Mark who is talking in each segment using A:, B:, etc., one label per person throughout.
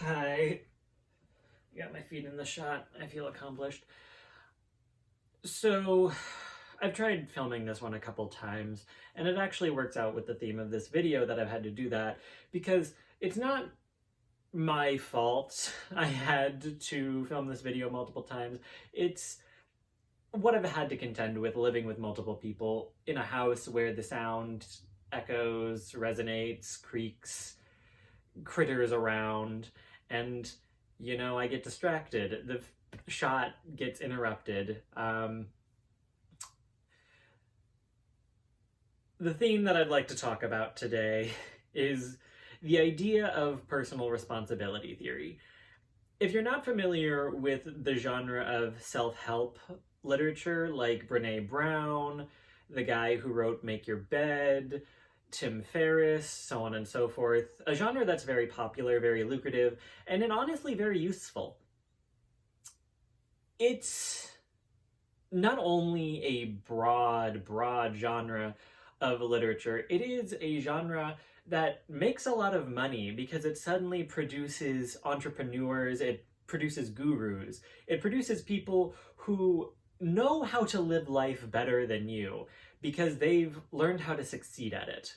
A: Hi. Got my feet in the shot. I feel accomplished. So, I've tried filming this one a couple times, and it actually works out with the theme of this video that I've had to do that because it's not my fault I had to film this video multiple times. It's what I've had to contend with living with multiple people in a house where the sound echoes, resonates, creaks, critters around, and I get distracted. The shot gets interrupted. The theme that I'd like to talk about today is the idea of personal responsibility theory. If you're not familiar with the genre of self-help literature like Brene Brown, the guy who wrote Make Your Bed, Tim Ferriss, so on and so forth, a genre that's very popular, very lucrative, and honestly very useful. It's not only a broad genre of literature, it is a genre that makes a lot of money because it suddenly produces entrepreneurs, it produces gurus, it produces people who know how to live life better than you because they've learned how to succeed at it.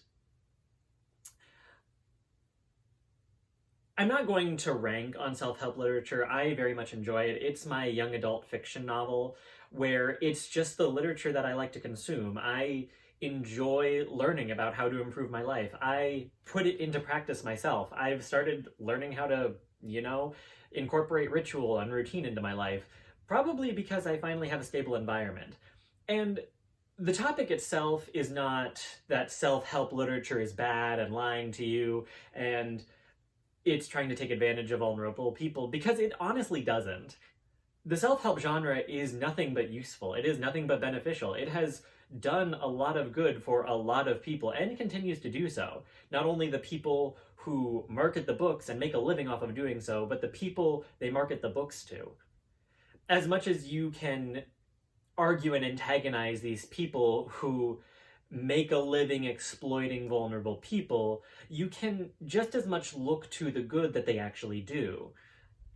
A: I'm not going to rank on self-help literature. I very much enjoy it. It's my young adult fiction novel where it's just the literature that I like to consume. I enjoy learning about how to improve my life. I put it into practice myself. I've started learning how to, incorporate ritual and routine into my life, probably because I finally have a stable environment. And the topic itself is not that self-help literature is bad and lying to you and it's trying to take advantage of vulnerable people, because it honestly doesn't. The self-help genre is nothing but useful. It is nothing but beneficial. It has done a lot of good for a lot of people and continues to do so. Not only the people who market the books and make a living off of doing so, but the people they market the books to. As much as you can argue and antagonize these people who make a living exploiting vulnerable people, you can just as much look to the good that they actually do.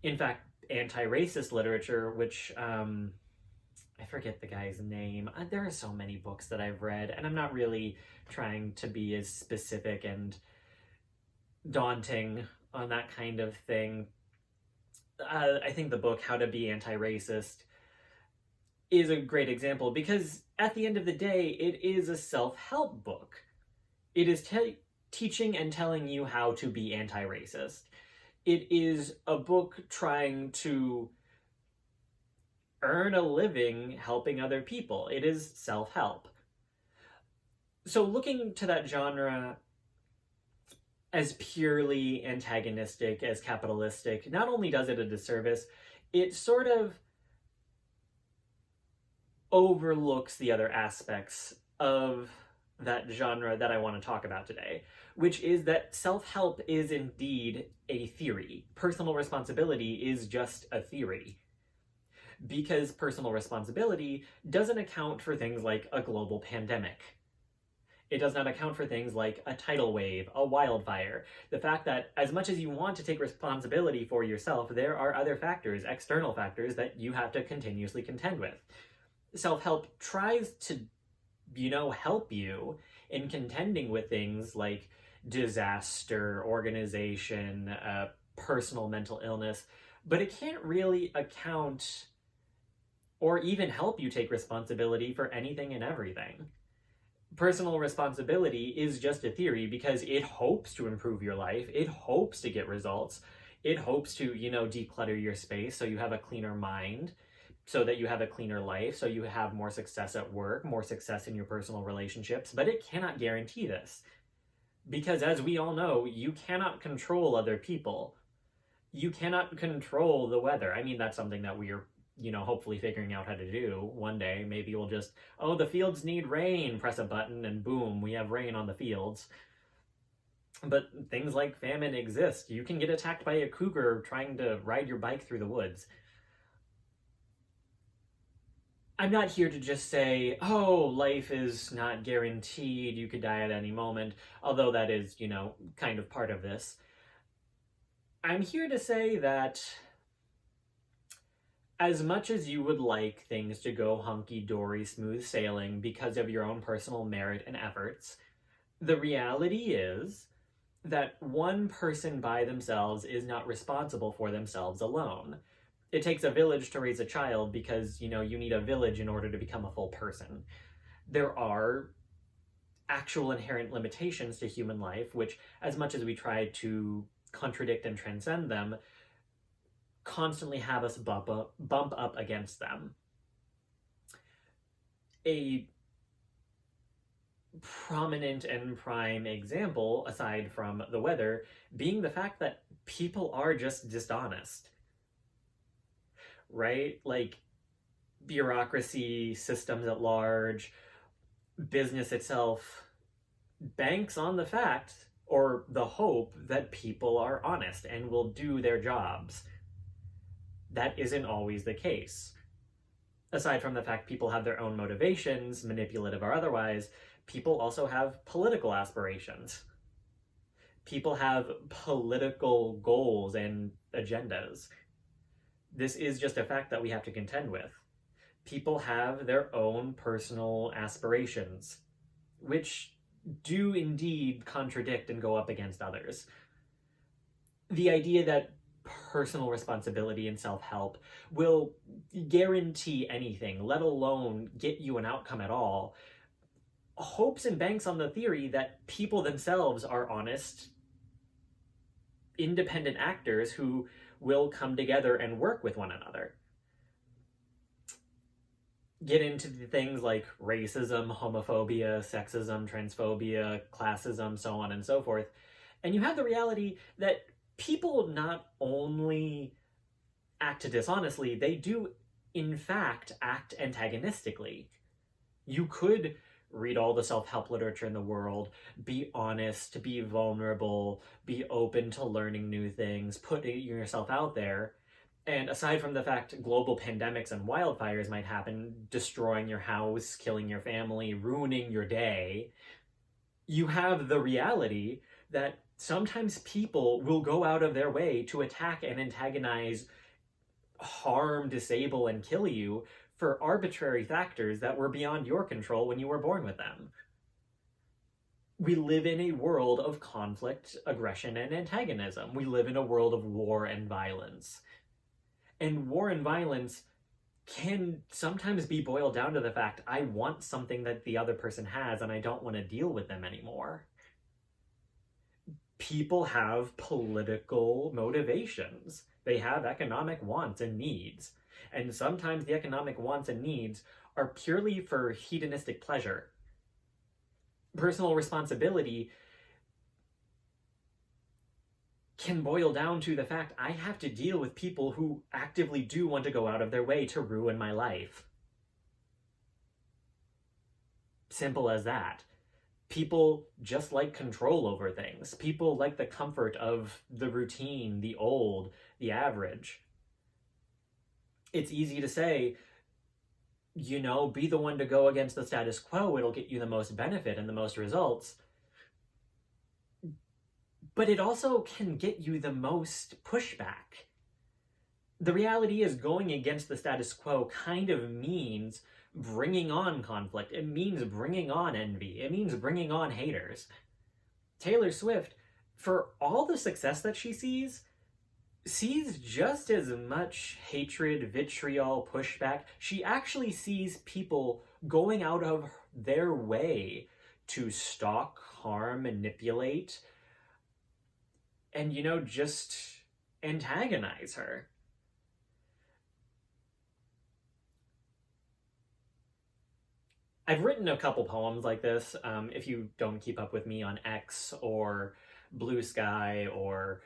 A: In fact, anti-racist literature, which I forget the guy's name. There are so many books that I've read, and I'm not really trying to be as specific and daunting on that kind of thing. I think the book How to Be Anti-Racist is a great example because at the end of the day, it is a self-help book. It is teaching and telling you how to be anti-racist. It is a book trying to earn a living helping other people. It is self-help. So looking to that genre as purely antagonistic, as capitalistic, not only does it a disservice, it sort of overlooks the other aspects of that genre that I want to talk about today, which is that self-help is indeed a theory. Personal responsibility is just a theory. Because personal responsibility doesn't account for things like a global pandemic. It does not account for things like a tidal wave, a wildfire. The fact that as much as you want to take responsibility for yourself, there are other factors, external factors, that you have to continuously contend with. Self-help tries to, help you in contending with things like disaster, organization, personal mental illness, but it can't really account or even help you take responsibility for anything and everything. Personal responsibility is just a theory because it hopes to improve your life, it hopes to get results, it hopes to, declutter your space so you have a cleaner mind, so that you have a cleaner life, so you have more success at work, more success in your personal relationships, but it cannot guarantee this. Because as we all know, you cannot control other people. You cannot control the weather. I mean, that's something that we're, hopefully figuring out how to do one day. Maybe we'll just, oh, the fields need rain, press a button, and boom, we have rain on the fields. But things like famine exist. You can get attacked by a cougar trying to ride your bike through the woods. I'm not here to just say, oh, life is not guaranteed, you could die at any moment, although that is, kind of part of this. I'm here to say that as much as you would like things to go hunky-dory, smooth sailing because of your own personal merit and efforts, the reality is that one person by themselves is not responsible for themselves alone. It takes a village to raise a child because, you need a village in order to become a full person. There are actual inherent limitations to human life, which, as much as we try to contradict and transcend them, constantly have us bump up against them. A prominent and prime example, aside from the weather, being the fact that people are just dishonest. Right? Like, bureaucracy, systems at large, business itself banks on the fact or the hope that people are honest and will do their jobs. That isn't always the case. Aside from the fact people have their own motivations, manipulative or otherwise, people also have political aspirations. People have political goals and agendas. This is just a fact that we have to contend with. People have their own personal aspirations, which do indeed contradict and go up against others. The idea that personal responsibility and self-help will guarantee anything, let alone get you an outcome at all, hopes and banks on the theory that people themselves are honest, independent actors who will come together and work with one another. Get into the things like racism, homophobia, sexism, transphobia, classism, so on and so forth, and you have the reality that people not only act dishonestly, they do, in fact, act antagonistically. You could read all the self-help literature in the world, be honest, be vulnerable, be open to learning new things, put yourself out there, and aside from the fact global pandemics and wildfires might happen, destroying your house, killing your family, ruining your day, you have the reality that sometimes people will go out of their way to attack and antagonize, harm, disable, and kill you for arbitrary factors that were beyond your control when you were born with them. We live in a world of conflict, aggression, and antagonism. We live in a world of war and violence. And war and violence can sometimes be boiled down to the fact, I want something that the other person has and I don't want to deal with them anymore. People have political motivations. They have economic wants and needs. And sometimes the economic wants and needs are purely for hedonistic pleasure. Personal responsibility can boil down to the fact I have to deal with people who actively do want to go out of their way to ruin my life. Simple as that. People just like control over things. People like the comfort of the routine, the old, the average. It's easy to say, be the one to go against the status quo. It'll get you the most benefit and the most results. But it also can get you the most pushback. The reality is going against the status quo kind of means bringing on conflict. It means bringing on envy. It means bringing on haters. Taylor Swift, for all the success that she sees just as much hatred, vitriol, pushback. She actually sees people going out of their way to stalk, harm, manipulate, and, just antagonize her. I've written a couple poems like this. If you don't keep up with me on X or Blue Sky or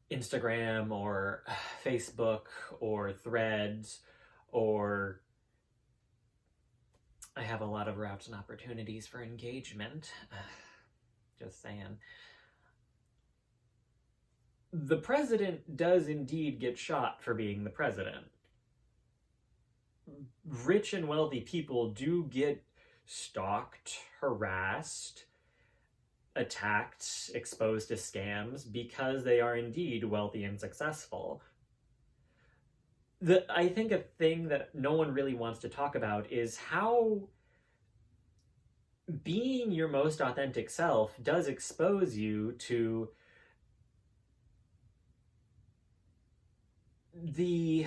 A: Instagram or Facebook or Threads, or I have a lot of routes and opportunities for engagement. Just saying. The president does indeed get shot for being the president. Rich and wealthy people do get stalked, harassed, attacked, exposed to scams because they are indeed wealthy and successful. I think a thing that no one really wants to talk about is how being your most authentic self does expose you to the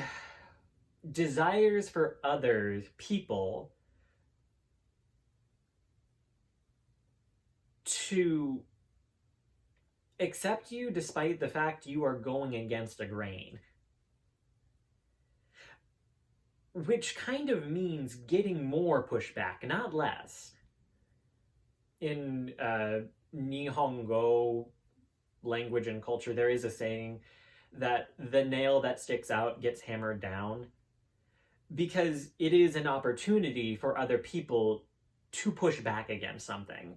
A: desires for other people to accept you despite the fact you are going against a grain. Which kind of means getting more pushback, not less. In Nihongo language and culture, there is a saying that the nail that sticks out gets hammered down, because it is an opportunity for other people to push back against something.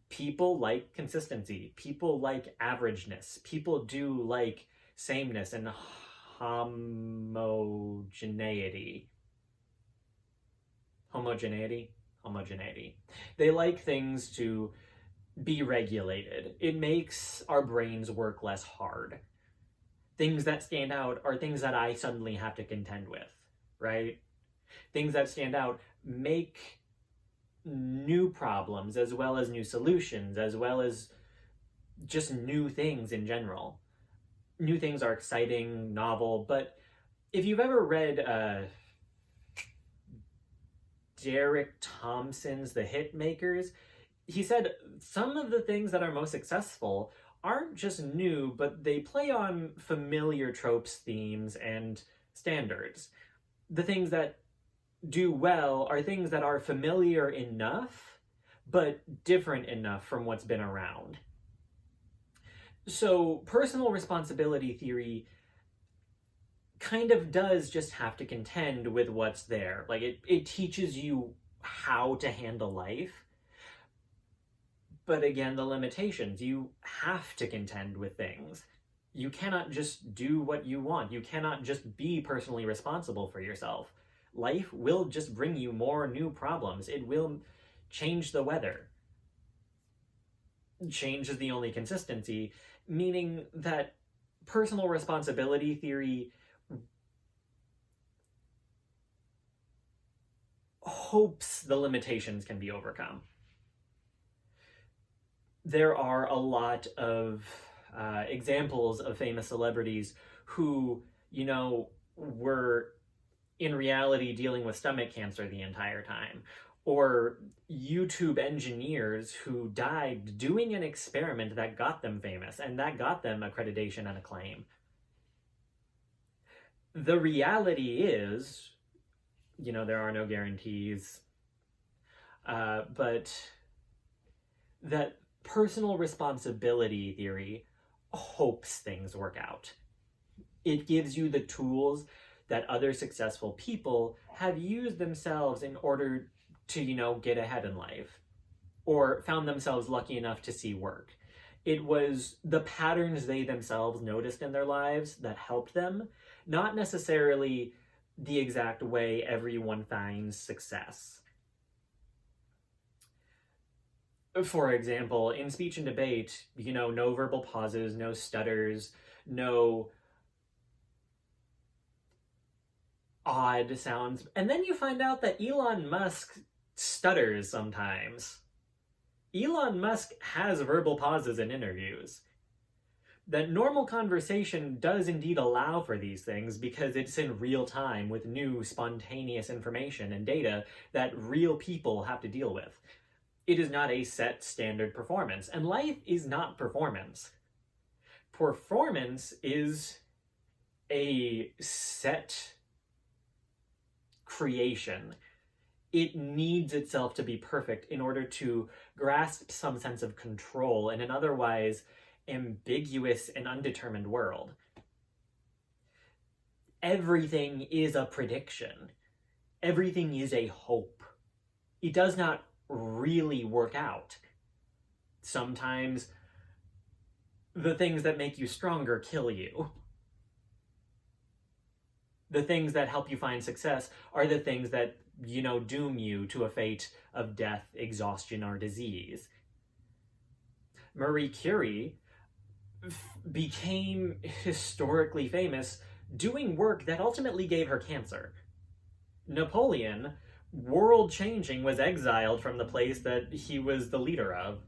A: People like consistency. People like averageness. People do like sameness and homogeneity. They like things to be regulated. It makes our brains work less hard. Things that stand out are things that I suddenly have to contend with, right? Things that stand out make new problems as well as new solutions, as well as just new things in general. New things are exciting, novel, but if you've ever read Derek Thompson's The Hitmakers, he said some of the things that are most successful aren't just new, but they play on familiar tropes, themes, and standards. The things that do well are things that are familiar enough, but different enough from what's been around. So personal responsibility theory kind of does just have to contend with what's there. Like it teaches you how to handle life. But again, the limitations. You have to contend with things. You cannot just do what you want. You cannot just be personally responsible for yourself. Life will just bring you more new problems. It will change the weather. Change is the only consistency, meaning that personal responsibility theory hopes the limitations can be overcome. There are a lot of examples of famous celebrities who, were in reality dealing with stomach cancer the entire time, or YouTube engineers who died doing an experiment that got them famous and that got them accreditation and acclaim. The reality is, there are no guarantees, but that personal responsibility theory hopes things work out. It gives you the tools that other successful people have used themselves in order to, get ahead in life, or found themselves lucky enough to see work. It was the patterns they themselves noticed in their lives that helped them, not necessarily the exact way everyone finds success. For example, in speech and debate, no verbal pauses, no stutters, no odd sounds. And then you find out that Elon Musk stutters sometimes. Elon Musk has verbal pauses in interviews. That normal conversation does indeed allow for these things because it's in real time with new spontaneous information and data that real people have to deal with. It is not a set standard performance, and life is not performance. Performance is a set creation. It needs itself to be perfect in order to grasp some sense of control in an otherwise ambiguous and undetermined world. Everything is a prediction. Everything is a hope. It does not really work out. Sometimes the things that make you stronger kill you. The things that help you find success are the things that, doom you to a fate of death, exhaustion, or disease. Marie Curie became historically famous doing work that ultimately gave her cancer. Napoleon, world changing, was exiled from the place that he was the leader of.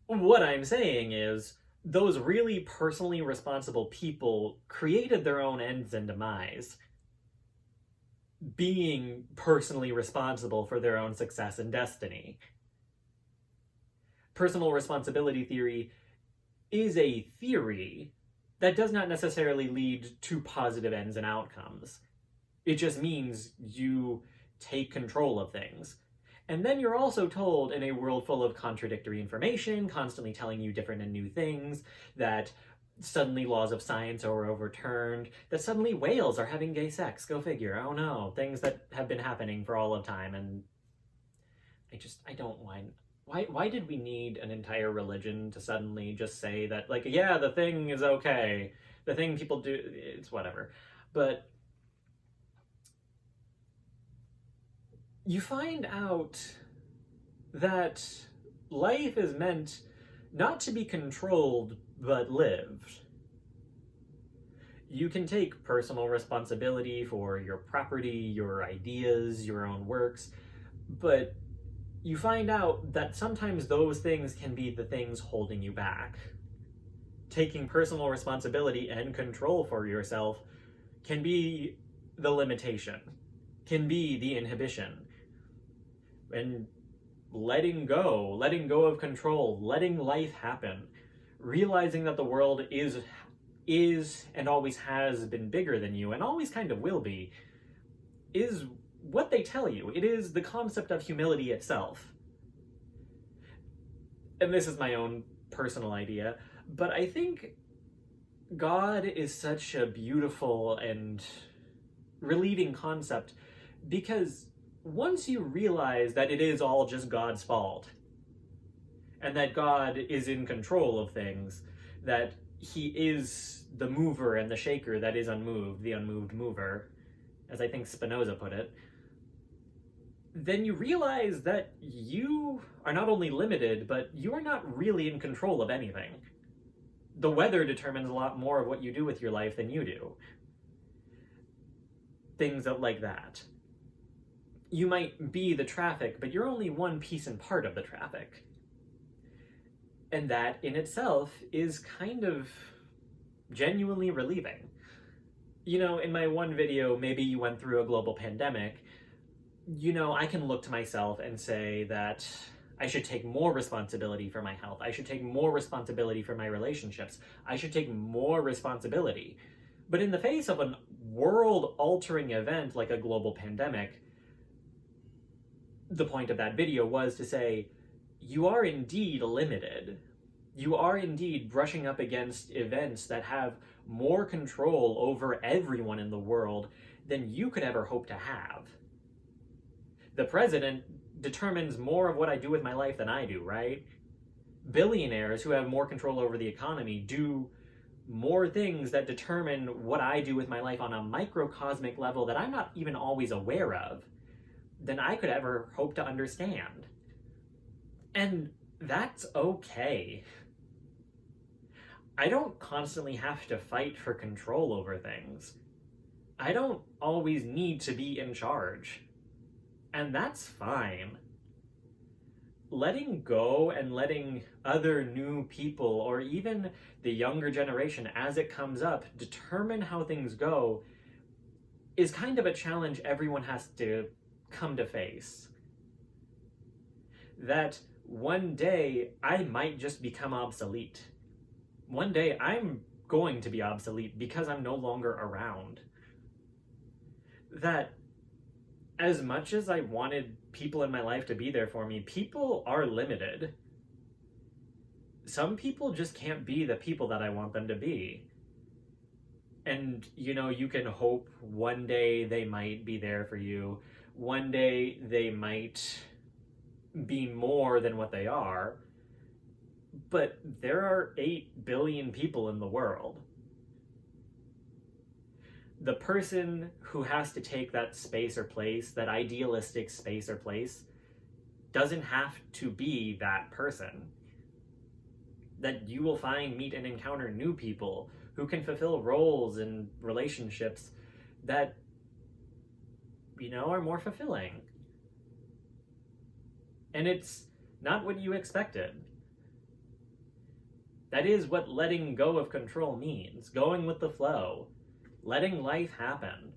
A: What I'm saying is, those really personally responsible people created their own ends and demise, being personally responsible for their own success and destiny. Personal responsibility theory is a theory that does not necessarily lead to positive ends and outcomes. It just means you take control of things. And then you're also told, in a world full of contradictory information, constantly telling you different and new things, that suddenly laws of science are overturned, that suddenly whales are having gay sex. Go figure. Oh no. Things that have been happening for all of time. And I don't mind. Why did we need an entire religion to suddenly just say that, like, yeah, the thing is okay. The thing people do, it's whatever. But you find out that life is meant not to be controlled, but lived. You can take personal responsibility for your property, your ideas, your own works, but you find out that sometimes those things can be the things holding you back. Taking personal responsibility and control for yourself can be the limitation, can be the inhibition. And letting go of control, letting life happen, realizing that the world is and always has been bigger than you and always kind of will be, is what they tell you. It is the concept of humility itself. And this is my own personal idea, but I think God is such a beautiful and relieving concept because once you realize that it is all just God's fault, and that God is in control of things, that he is the mover and the shaker that is unmoved, the unmoved mover, as I think Spinoza put it, then you realize that you are not only limited, but you are not really in control of anything. The weather determines a lot more of what you do with your life than you do. Things like that. You might be the traffic, but you're only one piece and part of the traffic. And that in itself is kind of genuinely relieving. You know, in my one video, maybe you went through a global pandemic, you know, I can look to myself and say that I should take more responsibility for my health. I should take more responsibility for my relationships. I should take more responsibility. But in the face of a world-altering event like a global pandemic, the point of that video was to say, you are indeed limited. You are indeed brushing up against events that have more control over everyone in the world than you could ever hope to have. The president determines more of what I do with my life than I do, right? Billionaires who have more control over the economy do more things that determine what I do with my life on a microcosmic level that I'm not even always aware of than I could ever hope to understand. And that's okay. I don't constantly have to fight for control over things. I don't always need to be in charge. And that's fine. Letting go and letting other new people, or even the younger generation as it comes up, determine how things go is kind of a challenge everyone has to come to face. That one day I might just become obsolete. One day I'm going to be obsolete because I'm no longer around. That as much as I wanted people in my life to be there for me, people are limited. Some people just can't be the people that I want them to be. And, you know, you can hope one day they might be there for you. One day they might be more than what they are. But there are 8 billion people in the world. The person who has to take that space or place, that idealistic space or place, doesn't have to be that person. That you will find, meet, and encounter new people who can fulfill roles and relationships that, are more fulfilling. And it's not what you expected. That is what letting go of control means. Going with the flow. Letting life happen.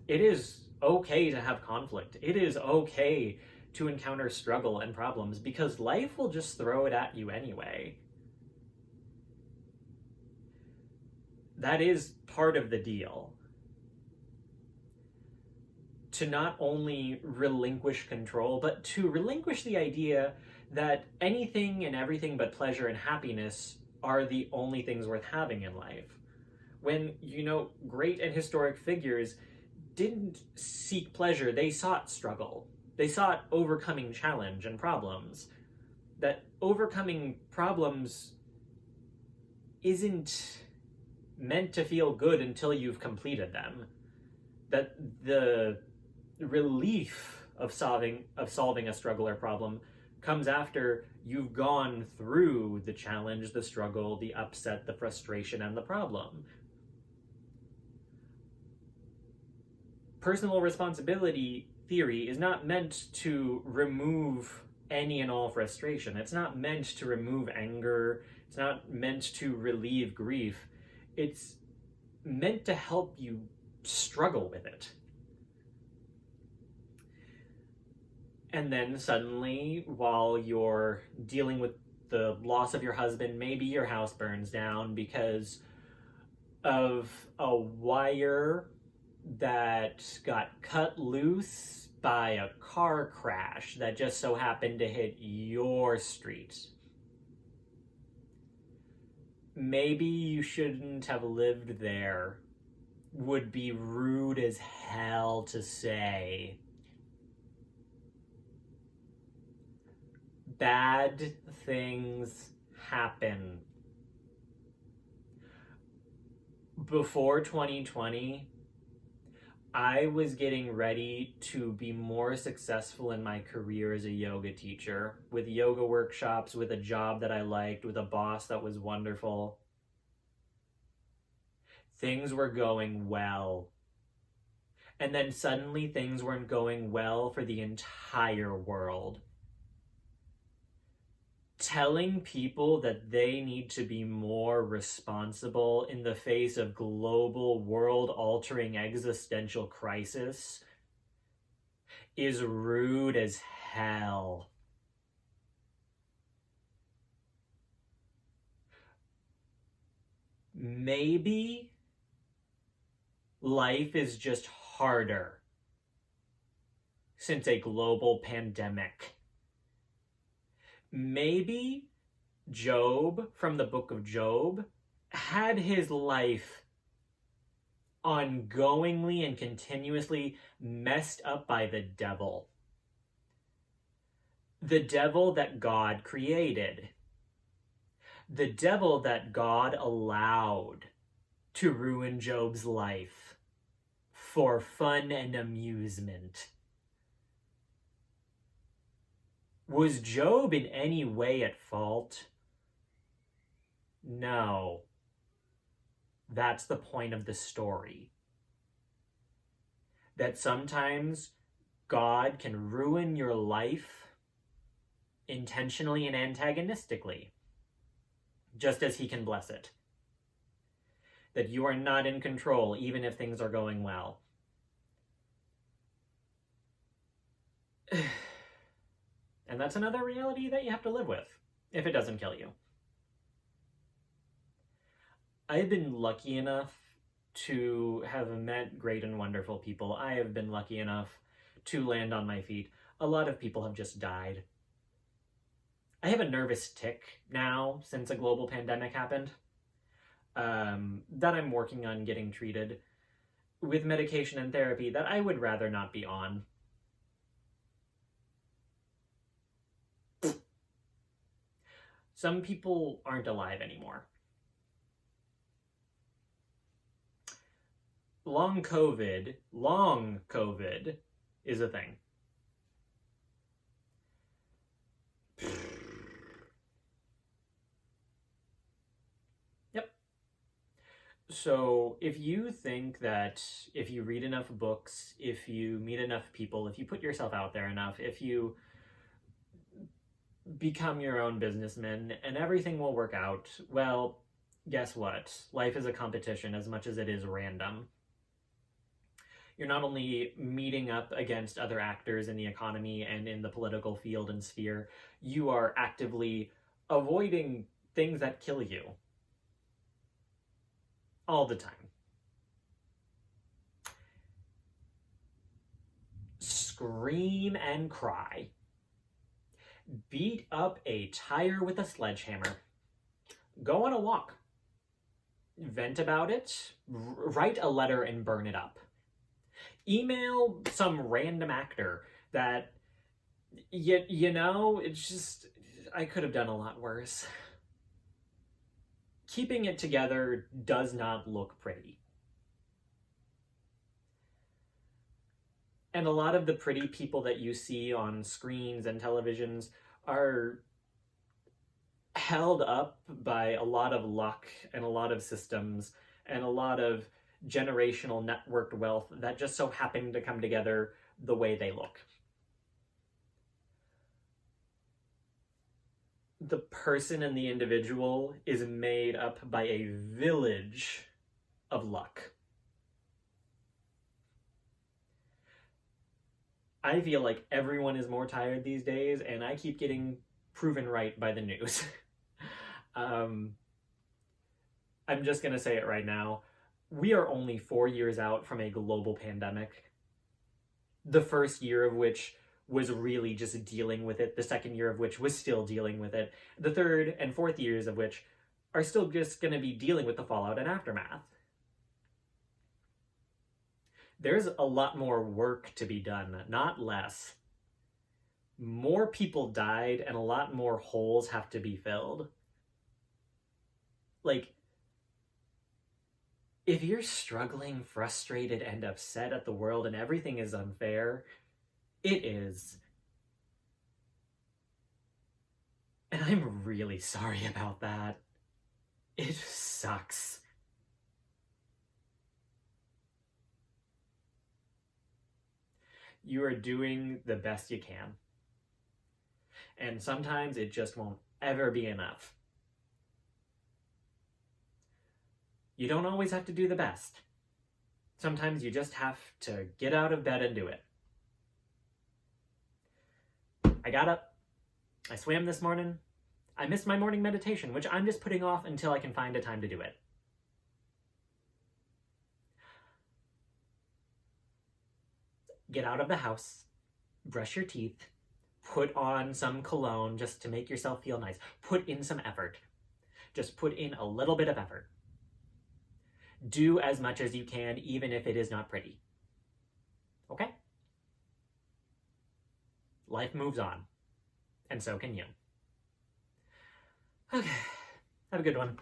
A: It is okay to have conflict. It is okay to encounter struggle and problems because life will just throw it at you anyway. That is part of the deal. To not only relinquish control, but to relinquish the idea that anything and everything but pleasure and happiness are the only things worth having in life. When, great and historic figures didn't seek pleasure, they sought struggle. They sought overcoming challenge and problems. That overcoming problems isn't meant to feel good until you've completed them. That the relief of solving a struggle or problem comes after you've gone through the challenge, the struggle, the upset, the frustration, and the problem. Personal responsibility theory is not meant to remove any and all frustration. It's not meant to remove anger. It's not meant to relieve grief. It's meant to help you struggle with it. And then suddenly, while you're dealing with the loss of your husband, maybe your house burns down because of a wire that got cut loose by a car crash that just so happened to hit your street. Maybe you shouldn't have lived there. Would be rude as hell to say. Bad things happen. Before 2020, I was getting ready to be more successful in my career as a yoga teacher, with yoga workshops, with a job that I liked, with a boss that was wonderful. Things were going well. And then suddenly things weren't going well for the entire world. Telling people that they need to be more responsible in the face of global, world-altering existential crisis is rude as hell. Maybe life is just harder since a global pandemic. Maybe Job from the book of Job had his life ongoingly and continuously messed up by the devil. The devil that God created. The devil that God allowed to ruin Job's life for fun and amusement. Was Job in any way at fault? No. That's the point of the story. That sometimes God can ruin your life intentionally and antagonistically, just as he can bless it. That you are not in control, even if things are going well. And that's another reality that you have to live with, if it doesn't kill you. I've been lucky enough to have met great and wonderful people. I have been lucky enough to land on my feet. A lot of people have just died. I have a nervous tic now since a global pandemic happened that I'm working on getting treated with medication and therapy that I would rather not be on. Some people aren't alive anymore. Long COVID is a thing. So, if you think that if you read enough books, if you meet enough people, if you put yourself out there enough, if you become your own businessman and everything will work out, well, guess what? Life is a competition as much as it is random. You're not only meeting up against other actors in the economy and in the political field and sphere, you are actively avoiding things that kill you all the time. Scream and cry. Beat up a tire with a sledgehammer. Go on a walk. Vent about it. Write a letter and burn it up. Email some random actor that, it's just, I could have done a lot worse. Keeping it together does not look pretty. And a lot of the pretty people that you see on screens and televisions are held up by a lot of luck and a lot of systems and a lot of generational networked wealth that just so happen to come together the way they look. The person and the individual is made up by a village of luck. I feel like everyone is more tired these days, and I keep getting proven right by the news. I'm just going to say it right now. We are only 4 years out from a global pandemic. The first year of which was really just dealing with it. The second year of which was still dealing with it. The third and fourth years of which are still just going to be dealing with the fallout and aftermath. There's a lot more work to be done, not less. More people died and a lot more holes have to be filled. Like, if you're struggling, frustrated, and upset at the world and everything is unfair, it is. And I'm really sorry about that. It sucks. You are doing the best you can. And sometimes it just won't ever be enough. You don't always have to do the best. Sometimes you just have to get out of bed and do it. I got up. I swam this morning. I missed my morning meditation, which I'm just putting off until I can find a time to do it. Get out of the house. Brush your teeth. Put on some cologne just to make yourself feel nice. Put in some effort. Just put in a little bit of effort. Do as much as you can, even if it is not pretty. Okay? Life moves on. And so can you. Okay. Have a good one.